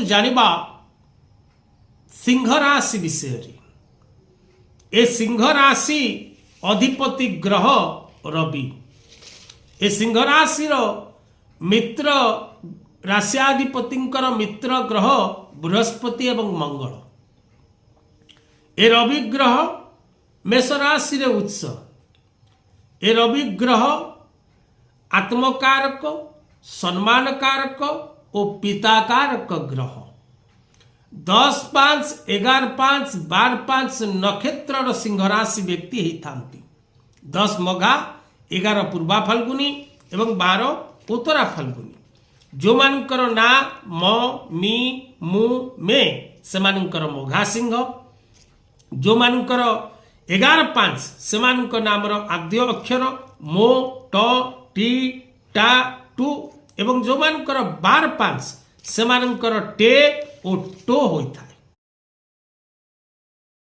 जानिबा सिंह राशि विषय। ए सिंह राशि अधिपति ग्रह रवि। ए सिंह राशि मित्र राशियाधिपतिंकर मित्र ग्रह बृहस्पति एवं मंगल। ए रवि ग्रह मेष राशि रे उच्च। ए रवि ग्रह आत्मकारक, सम्मान कारक और पिताकारक ग्रह। 10, 5, 11, 5, 12, 5 नक्षत्र सिंह राशि व्यक्ति ही थांती। 10 मघा, 11 पूर्वा फाल्गुनी एवं 12 उत्तरा फाल्गुनी। जो मानकर ना म मी मु मे से मानकर मघा सिंह। जो मानकर 11, 5 से मानकर नामर आद्य अक्षर मो ट टी टा टू एवं जो मानकर 12, 5 से मानकर टे और टो होता है।